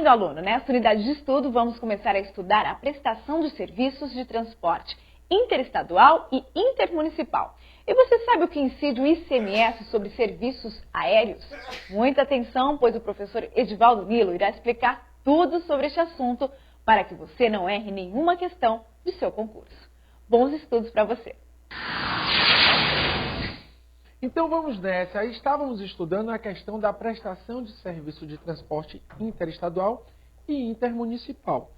Bem-vindo, aluno! Nesta unidade de estudo, vamos começar a estudar a prestação de serviços de transporte interestadual e intermunicipal. E você sabe o que incide o ICMS sobre serviços aéreos? Muita atenção, pois o professor Edivaldo Nilo irá explicar tudo sobre este assunto para que você não erre nenhuma questão de seu concurso. Bons estudos para você! Então vamos nessa. Aí estávamos estudando a questão da prestação de serviço de transporte interestadual e intermunicipal.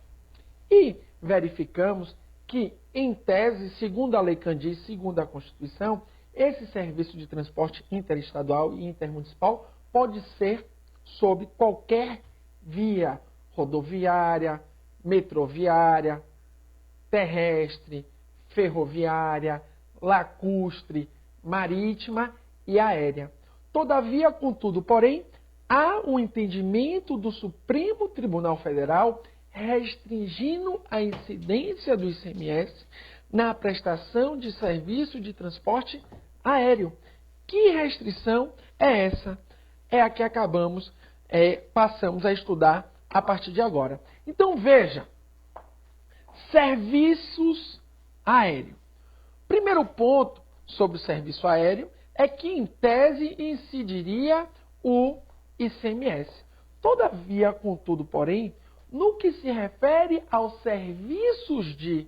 E verificamos que, em tese, segundo a Lei Candir e segundo a Constituição, esse serviço de transporte interestadual e intermunicipal pode ser sobre qualquer via rodoviária, metroviária, terrestre, ferroviária, lacustre, marítima e aérea. Todavia, contudo, porém, há um entendimento do Supremo Tribunal Federal restringindo a incidência do ICMS na prestação de serviço de transporte aéreo. Que restrição é essa? É a que passamos a estudar a partir de agora. Então, veja, serviços aéreos. Primeiro ponto sobre o serviço aéreo é que, em tese, incidiria o ICMS. Todavia, contudo, porém, no que se refere aos serviços de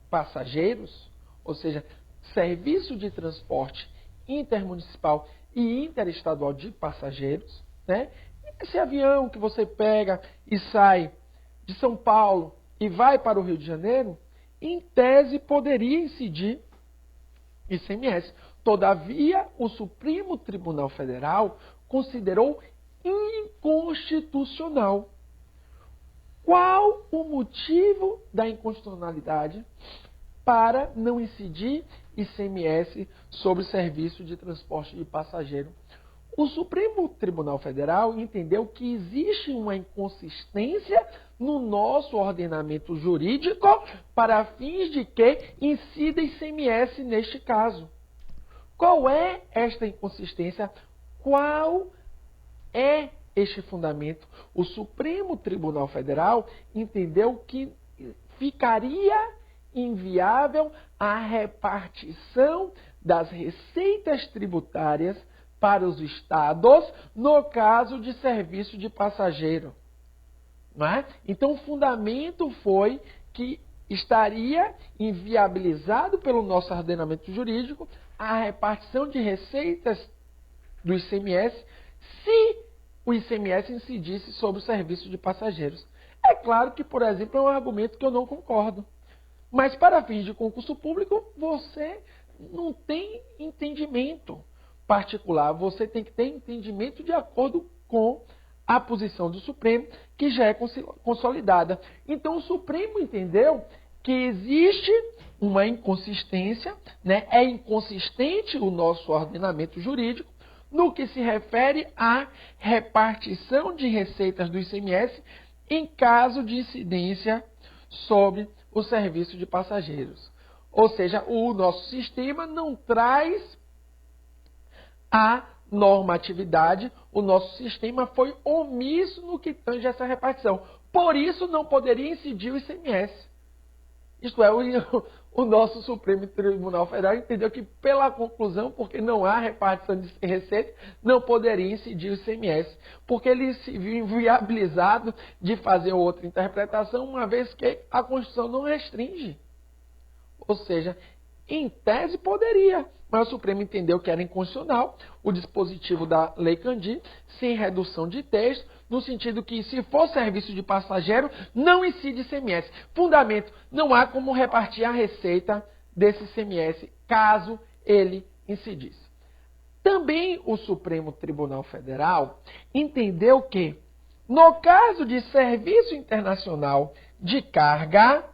passageiros, ou seja, serviço de transporte intermunicipal e interestadual de passageiros, né? Esse avião que você pega e sai de São Paulo e vai para o Rio de Janeiro, em tese poderia incidir ICMS. Todavia, o Supremo Tribunal Federal considerou inconstitucional. Qual o motivo da inconstitucionalidade para não incidir ICMS sobre serviço de transporte de passageiro? O Supremo Tribunal Federal entendeu que existe uma inconsistência no nosso ordenamento jurídico para fins de que incida ICMS neste caso. Qual é esta inconsistência? Qual é este fundamento? O Supremo Tribunal Federal entendeu que ficaria inviável a repartição das receitas tributárias para os estados no caso de serviço de passageiro. Não é? Então, o fundamento foi que estaria inviabilizado pelo nosso ordenamento jurídico a repartição de receitas do ICMS se o ICMS incidisse sobre o serviço de passageiros. É claro que, por exemplo, é um argumento que eu não concordo. Mas, para fins de concurso público, você não tem entendimento particular. Você tem que ter entendimento de acordo com a posição do Supremo, que já é consolidada. Então, o Supremo entendeu que existe uma inconsistência, né? É inconsistente o nosso ordenamento jurídico no que se refere à repartição de receitas do ICMS em caso de incidência sobre o serviço de passageiros. Ou seja, o nosso sistema não traz a normatividade, o nosso sistema foi omisso no que tange essa repartição. Por isso, não poderia incidir o ICMS. Isto é, o nosso Supremo Tribunal Federal entendeu que, pela conclusão, porque não há repartição de receita, não poderia incidir o ICMS. Porque ele se viu inviabilizado de fazer outra interpretação, uma vez que a Constituição não restringe. Ou seja, em tese poderia, mas o Supremo entendeu que era inconstitucional o dispositivo da Lei Candir, sem redução de texto, no sentido que, se for serviço de passageiro, não incide ICMS. Fundamento, não há como repartir a receita desse ICMS, caso ele incidisse. Também o Supremo Tribunal Federal entendeu que, no caso de serviço internacional de carga,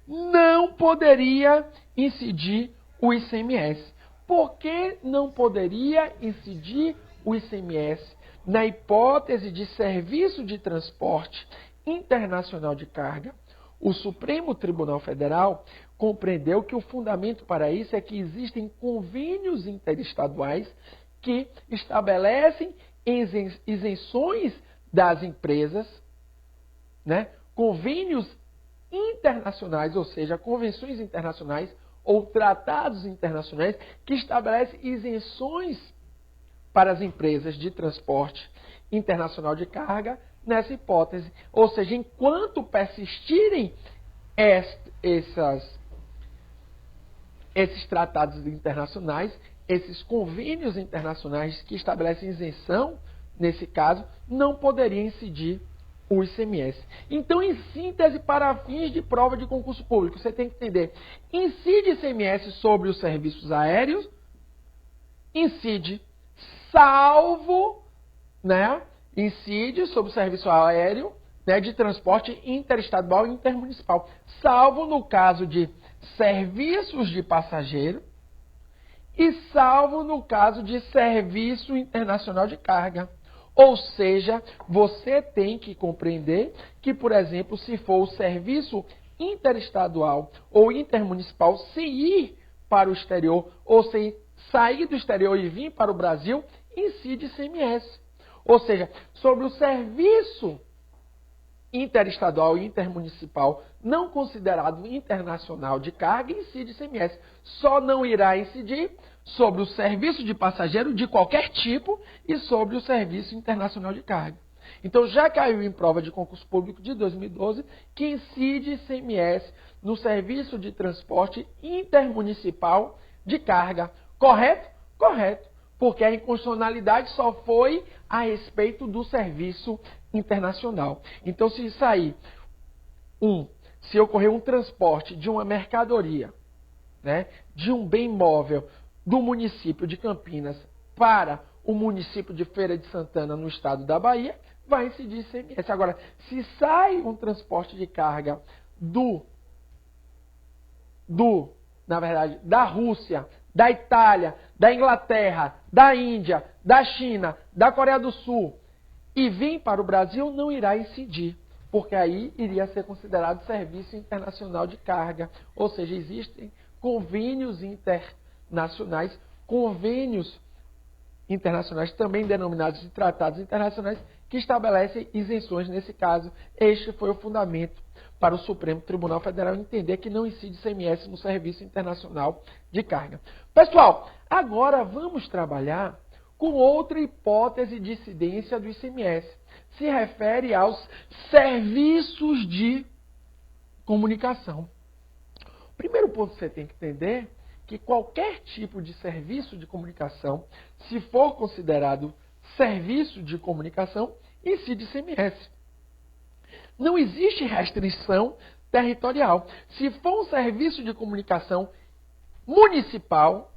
não poderia incidir o ICMS. Por que não poderia incidir o ICMS na hipótese de serviço de transporte internacional de carga? O Supremo Tribunal Federal compreendeu que o fundamento para isso é que existem convênios interestaduais que estabelecem isenções das empresas né, convênios internacionais, ou seja, convenções internacionais ou tratados internacionais que estabelecem isenções para as empresas de transporte internacional de carga nessa hipótese. Ou seja, enquanto persistirem esses tratados internacionais, esses convênios internacionais que estabelecem isenção, nesse caso, não poderia incidir o ICMS. Então, em síntese, para fins de prova de concurso público, você tem que entender, incide ICMS sobre os serviços aéreos, incide, salvo, né, incide sobre o serviço aéreo, né, de transporte interestadual e intermunicipal, salvo no caso de serviços de passageiro e salvo no caso de serviço internacional de carga. Ou seja, você tem que compreender que, por exemplo, se for o serviço interestadual ou intermunicipal, se ir para o exterior ou se sair do exterior e vir para o Brasil, incide ICMS. Ou seja, sobre o serviço interestadual e intermunicipal não considerado internacional de carga, incide ICMS. Só não irá incidir sobre o serviço de passageiro de qualquer tipo e sobre o serviço internacional de carga. Então, já caiu em prova de concurso público de 2012 que incide ICMS no serviço de transporte intermunicipal de carga. Correto? Correto. Porque a inconstitucionalidade só foi a respeito do serviço internacional. Então, se sair se ocorrer um transporte de uma mercadoria, né, de um bem móvel do município de Campinas para o município de Feira de Santana, no estado da Bahia, vai incidir ICMS. Agora, se sai um transporte de carga da Rússia, da Itália, da Inglaterra, da Índia, da China, da Coreia do Sul e vir para o Brasil, não irá incidir, porque aí iria ser considerado serviço internacional de carga. Ou seja, existem convênios internacionais, também denominados de tratados internacionais, que estabelecem isenções nesse caso. Este foi o fundamento para o Supremo Tribunal Federal entender que não incide ICMS no serviço internacional de carga. Pessoal, agora vamos trabalhar com outra hipótese de incidência do ICMS. Se refere aos serviços de comunicação. O primeiro ponto que você tem que entender é que qualquer tipo de serviço de comunicação, se for considerado serviço de comunicação, incide ICMS. Não existe restrição territorial. Se for um serviço de comunicação municipal,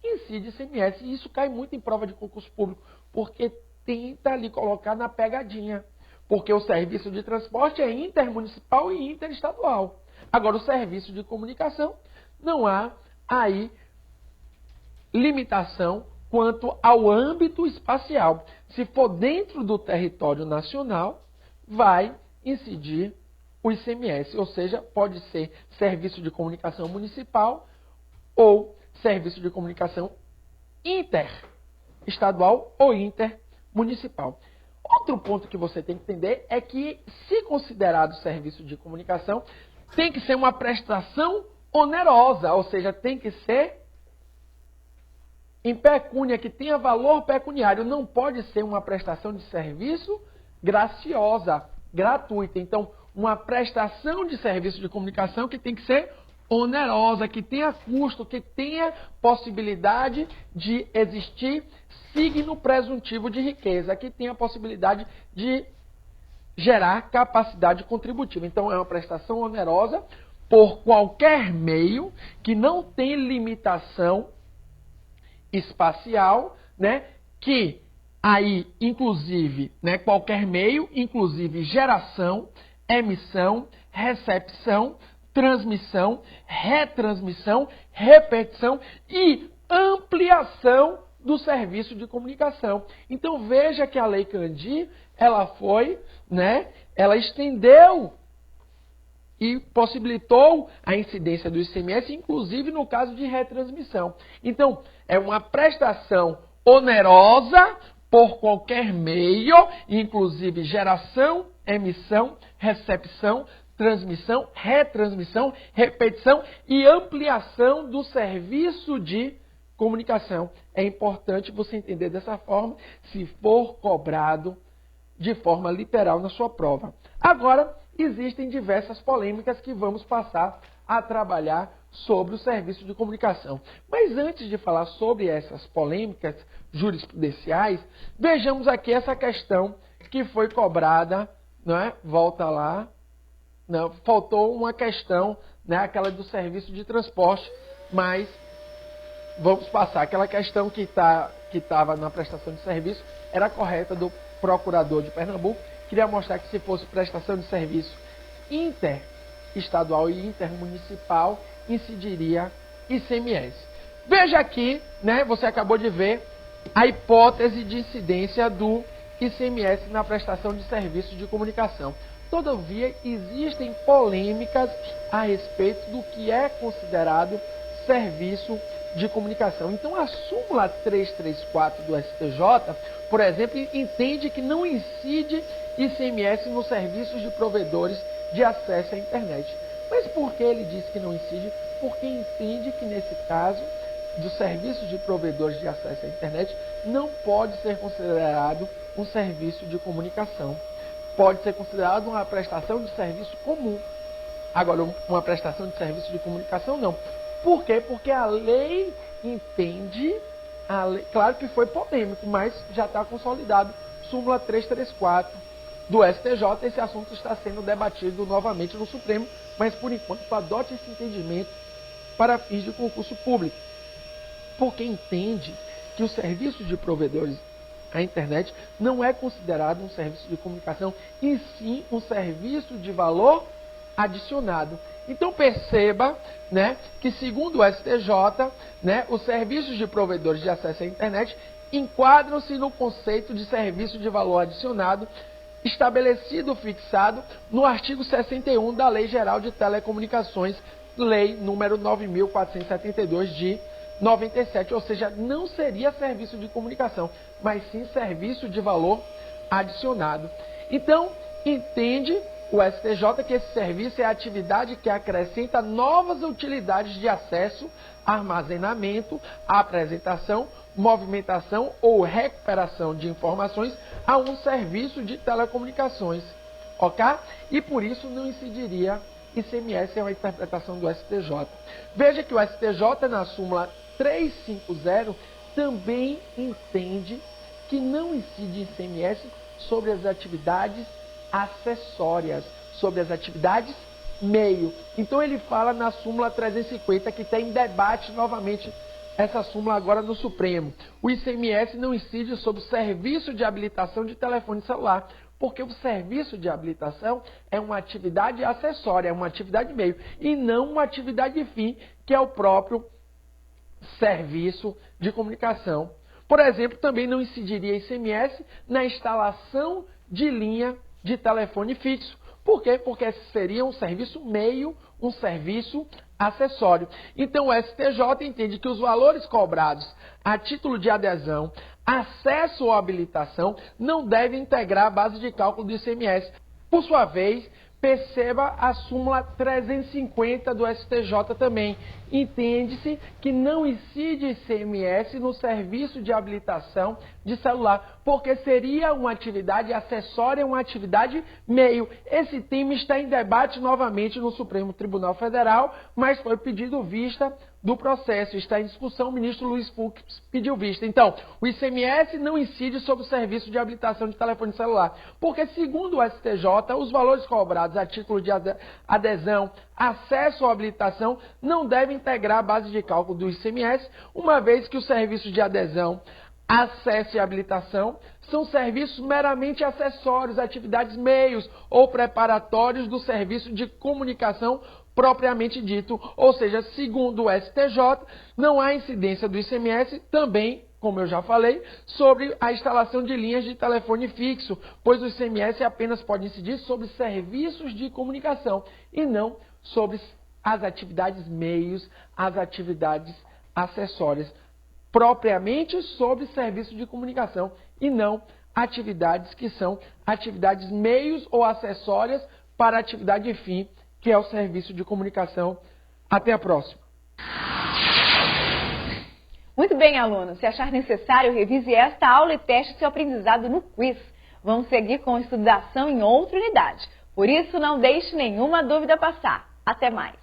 incide ICMS. E isso cai muito em prova de concurso público, porque tenta ali colocar na pegadinha. Porque o serviço de transporte é intermunicipal e interestadual. Agora, o serviço de comunicação, não há aí limitação quanto ao âmbito espacial. Se for dentro do território nacional, vai incidir o ICMS, ou seja, pode ser serviço de comunicação municipal ou serviço de comunicação interestadual ou intermunicipal. Outro ponto que você tem que entender é que, se considerado serviço de comunicação, tem que ser uma prestação onerosa, ou seja, tem que ser em pecúnia, que tenha valor pecuniário. Não pode ser uma prestação de serviço graciosa, gratuita. Então, uma prestação de serviço de comunicação que tem que ser onerosa, que tenha custo, que tenha possibilidade de existir signo presuntivo de riqueza, que tenha possibilidade de gerar capacidade contributiva. Então, é uma prestação onerosa por qualquer meio que não tem limitação espacial, né? Que aí, inclusive, né, qualquer meio, inclusive geração, emissão, recepção, transmissão, retransmissão, repetição e ampliação do serviço de comunicação. Então veja que a Lei Candir, ela foi, né, ela estendeu e possibilitou a incidência do ICMS, inclusive no caso de retransmissão. Então, é uma prestação onerosa por qualquer meio, inclusive geração, emissão, recepção, transmissão, retransmissão, repetição e ampliação do serviço de comunicação. É importante você entender dessa forma, se for cobrado de forma literal na sua prova. Agora, existem diversas polêmicas que vamos passar a trabalhar sobre o serviço de comunicação. Mas antes de falar sobre essas polêmicas jurisprudenciais, vejamos aqui essa questão que foi cobrada, né? Volta lá, não, faltou uma questão, né? Aquela do serviço de transporte, mas vamos passar. Aquela questão que estava na prestação de serviço era correta do procurador de Pernambuco. Queria mostrar que se fosse prestação de serviço interestadual e intermunicipal, incidiria ICMS. Veja aqui, né, você acabou de ver a hipótese de incidência do ICMS na prestação de serviços de comunicação. Todavia, existem polêmicas a respeito do que é considerado serviço de comunicação. Então, a súmula 334 do STJ, por exemplo, entende que não incide ICMS nos serviços de provedores de acesso à internet. Mas por que ele diz que não incide? Porque entende que, nesse caso, dos serviços de provedores de acesso à internet, não pode ser considerado um serviço de comunicação. Pode ser considerado uma prestação de serviço comum. Agora, uma prestação de serviço de comunicação, não. Por quê? Porque a lei entende, claro que foi polêmico, mas já está consolidado, súmula 334 do STJ, esse assunto está sendo debatido novamente no Supremo, mas por enquanto adote esse entendimento para fins de concurso público. Porque entende que o serviço de provedores à internet não é considerado um serviço de comunicação, e sim um serviço de valor adicionado. Então perceba, né, que segundo o STJ, né, os serviços de provedores de acesso à internet enquadram-se no conceito de serviço de valor adicionado estabelecido, fixado no artigo 61 da Lei Geral de Telecomunicações, lei número 9.472 de 97, ou seja, não seria serviço de comunicação, mas sim serviço de valor adicionado. Então, entende o STJ que esse serviço é a atividade que acrescenta novas utilidades de acesso, armazenamento, apresentação, movimentação ou recuperação de informações a um serviço de telecomunicações, ok? E por isso não incidiria ICMS, é uma interpretação do STJ. Veja que o STJ, na súmula 350, também entende que não incide ICMS sobre as atividades acessórias, sobre as atividades meio. Então ele fala na súmula 350, que está em debate novamente essa súmula agora no Supremo. O ICMS não incide sobre o serviço de habilitação de telefone celular, porque o serviço de habilitação é uma atividade acessória, é uma atividade meio, e não uma atividade fim, que é o próprio serviço de comunicação. Por exemplo, também não incidiria ICMS na instalação de linha de telefone fixo. Por quê? Porque seria um serviço meio, um serviço acessório. Então o STJ entende que os valores cobrados a título de adesão, acesso ou habilitação não devem integrar a base de cálculo do ICMS. Por sua vez, perceba a súmula 350 do STJ também. Entende-se que não incide ICMS no serviço de habilitação de celular, porque seria uma atividade acessória, uma atividade meio. Esse tema está em debate novamente no Supremo Tribunal Federal, mas foi pedido vista do processo. Está em discussão, o ministro Luiz Fux pediu vista. Então, o ICMS não incide sobre o serviço de habilitação de telefone celular, porque segundo o STJ, os valores cobrados a título de adesão, acesso ou habilitação não devem integrar a base de cálculo do ICMS, uma vez que os serviços de adesão, acesso e habilitação são serviços meramente acessórios, atividades meios ou preparatórios do serviço de comunicação propriamente dito. Ou seja, segundo o STJ, não há incidência do ICMS também, como eu já falei, sobre a instalação de linhas de telefone fixo, pois o ICMS apenas pode incidir sobre serviços de comunicação e não sobre as atividades meios, as atividades acessórias, propriamente sobre serviço de comunicação e não atividades que são atividades meios ou acessórias para a atividade fim, que é o serviço de comunicação. Até a próxima. Muito bem, aluno. Se achar necessário, revise esta aula e teste seu aprendizado no quiz. Vamos seguir com a estudação em outra unidade. Por isso, não deixe nenhuma dúvida passar. Até mais!